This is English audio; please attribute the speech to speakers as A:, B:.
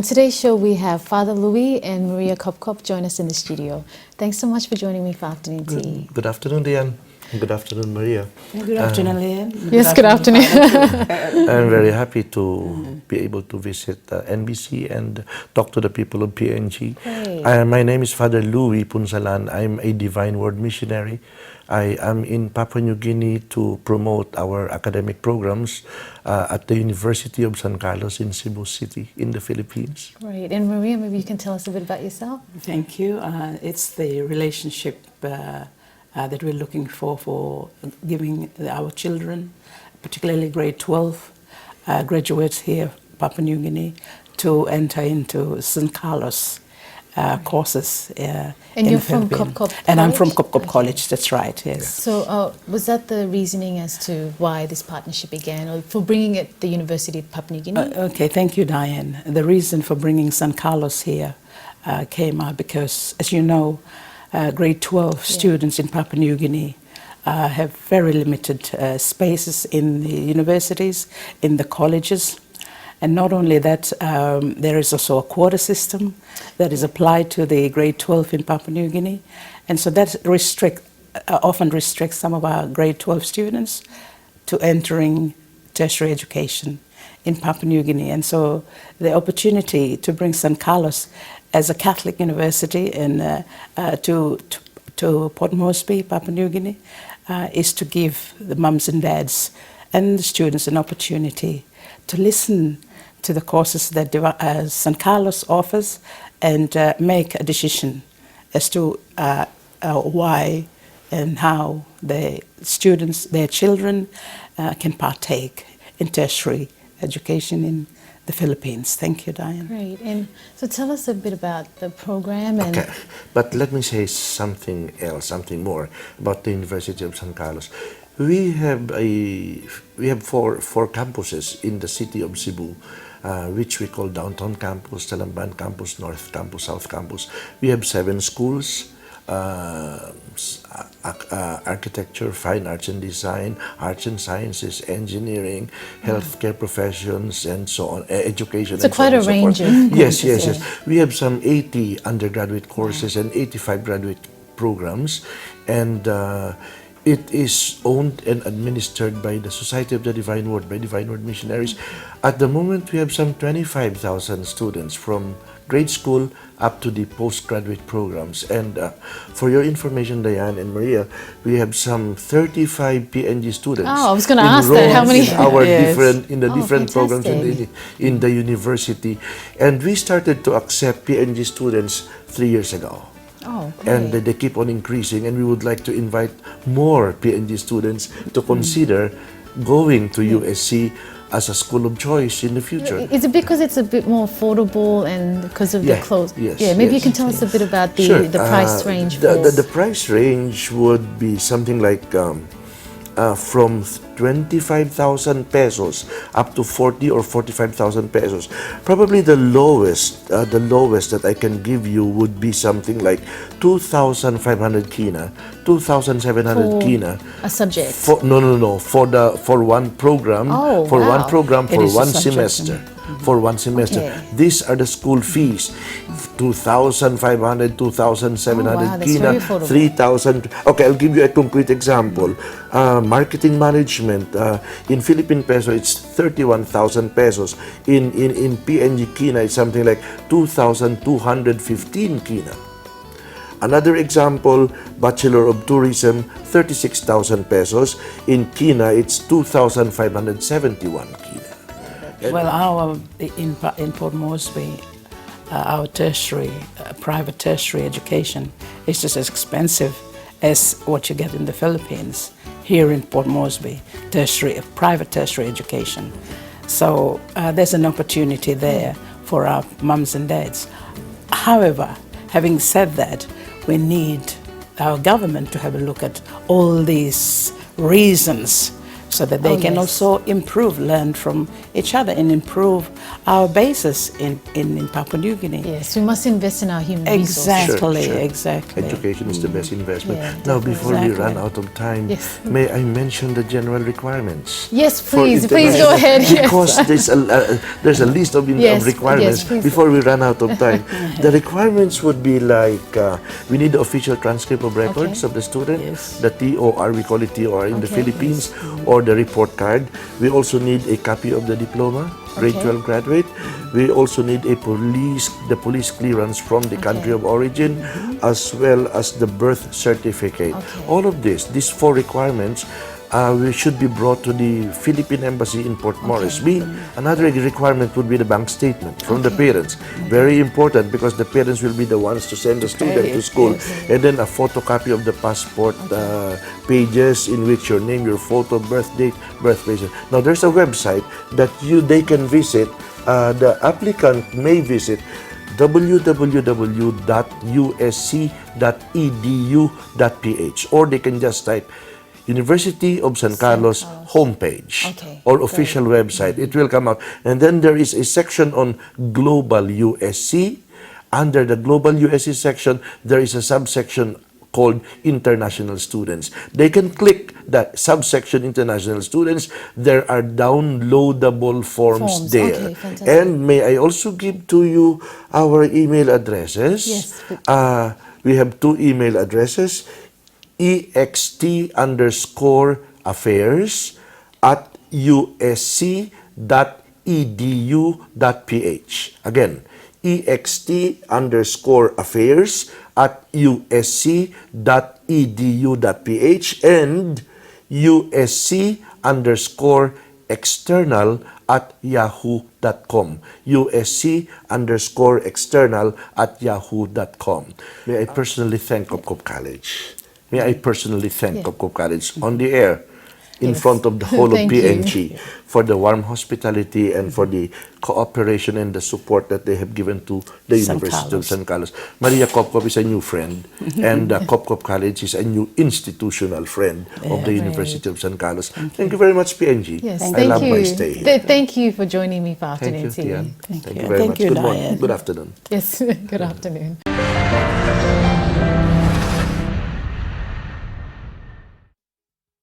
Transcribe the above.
A: On today's show, we have Father Louis and Maria Kopkop join us in the studio. Thanks so much for joining me for afternoon tea.
B: Good afternoon, Diane. Good afternoon, Maria.
C: Good afternoon, Lian.
A: Yes, good afternoon.
B: I'm very happy to be able to visit NBC and talk to the people of PNG. My name is Father Louis Punsalan. I'm a Divine Word missionary. I am in Papua New Guinea to promote our academic programs at the University of San Carlos in Cebu City in the Philippines.
A: Great. And Maria, maybe you can tell us a bit about yourself?
C: Thank you. It's the relationship that we're looking for giving our children, particularly grade 12 graduates here, Papua New Guinea, to enter into San Carlos courses
A: and you're from Kopkop College?
C: And I'm from Kopkop College, that's right, yes.
A: So was that the reasoning as to why this partnership began, or for bringing it the University of Papua New Guinea?
C: Okay, thank you, Diane. The reason for bringing San Carlos here came out because, as you know, grade 12 students in Papua New Guinea have very limited spaces in the universities, in the colleges. And not only that, there is also a quota system that is applied to the grade 12 in Papua New Guinea. And so that often restricts some of our grade 12 students to entering tertiary education in Papua New Guinea. And so the opportunity to bring San Carlos as a Catholic university and to Port Moresby, Papua New Guinea, is to give the mums and dads and the students an opportunity to listen to the courses that San Carlos offers and make a decision as to why and how the students, their children, can partake in tertiary education in the Philippines. Thank you, Diane.
A: Great. And so tell us a bit about the program. And
B: okay, but let me say something else, something more about the University of San Carlos. We have four campuses in the city of Cebu, which we call Downtown Campus, Talamban Campus, North Campus, South Campus. We have 7 schools: architecture, fine arts and design, arts and sciences, engineering, healthcare professions, and so on, education.
A: So quite a range of
B: courses. Yes. We have some 80 undergraduate courses and 85 graduate programs, and it is owned and administered by the Society of the Divine Word, by Divine Word missionaries. At the moment, we have some 25,000 students from grade school up to the postgraduate programs. And for your information, Diane and Maria, we have some 35 PNG students.
A: Oh, I was going to ask that. How many?
B: In the different programs in the university. And we started to accept PNG students 3 years ago.
A: Oh,
B: and they keep on increasing, and we would like to invite more PNG students to consider going to USC as a school of choice in the future.
A: Is it because it's a bit more affordable and because of the clothes?
B: Yes.
A: Maybe you can tell us a bit about the price range.
B: The price range would be something like from 25,000 pesos up to 40 or 45,000 pesos. Probably the lowest that I can give you would be something like 2,500 kina, 2,700 kina.
A: A subject?
B: No. For one program.
A: Oh,
B: for one program for one semester. For one semester.
A: Okay.
B: These are the school fees: 2,500, 2,700 kina, 3,000. Okay, I'll give you a concrete example. Marketing management, in Philippine peso, it's 31,000 pesos. In PNG kina, it's something like 2,215 kina. Another example, Bachelor of Tourism, 36,000 pesos. In kina, it's 2,571 kina.
C: Well, in Port Moresby, our private tertiary education is just as expensive as what you get in the Philippines. Here in Port Moresby, private tertiary education. So there's an opportunity there for our mums and dads. However, having said that, we need our government to have a look at all these reasons so that they can also learn from each other and improve our basis in Papua New Guinea.
A: Yes, we must invest in our human resources.
C: Exactly,
B: Sure, sure.
C: exactly.
B: Education is the best investment.
A: Yeah,
B: Now, before we
C: Exactly.
B: run out of time,
A: Yes.
B: may I mention the general requirements?
A: Yes,
B: for
A: please go
B: international-
A: ahead. Yes.
B: Because there's a list of,
A: Yes,
B: of requirements
A: yes, please.
B: before we run out of time. The requirements would be like, we need the official transcript of records
A: Okay.
B: of the student,
C: Yes.
B: the TOR, we call it TOR in the
A: Okay.
B: Philippines, or the report card. We also need a copy of the diploma, grade
A: Okay.
B: 12 graduate. We also need the police clearance from the country of origin, as well as the birth certificate.
A: Okay.
B: All of these 4 requirements, we should be brought to the Philippine Embassy in Port Moresby. Another requirement would be the bank statement from the parents. Very important, because the parents will be the ones to send the student to school. And then a photocopy of the passport pages in which your name, your photo, birth date, birthplace. Now, there's a website that they can visit. The applicant may visit www.usc.edu.ph, or they can just type University of San Carlos homepage or official website. It will come out. And then there is a section on Global USC. Under the Global USC section, there is a subsection called International Students. They can click that subsection International Students. There are downloadable forms there.
A: Okay, fantastic.
B: And may I also give to you our email addresses?
A: Yes.
B: We have 2 email addresses. ext_affairs@usc.edu.ph. Again, ext_affairs@usc.edu.ph and usc_external@yahoo.com. usc_external@yahoo.com. May I personally thank Kopkop College. May I personally thank Kopkop College on the air, in front of the whole of
A: Thank you.
B: PNG, for the warm hospitality and for the cooperation and the support that they have given to the
C: San
B: University of
C: Carlos.
B: San Carlos. Maria Kopkop is a new friend, and Kopkop College is a new institutional friend of the University of San Carlos. Thank you very much, PNG.
A: Yes,
B: I
A: thank
B: love
A: you.
B: my stay here.
A: Thank you for joining me for
B: Thank you,
A: afternoon tea.
B: Tian. Thank you
C: you.
B: very
C: Thank
B: much.
C: you,
B: Good morning.
C: Diane.
B: Good afternoon.
A: Yes, good afternoon.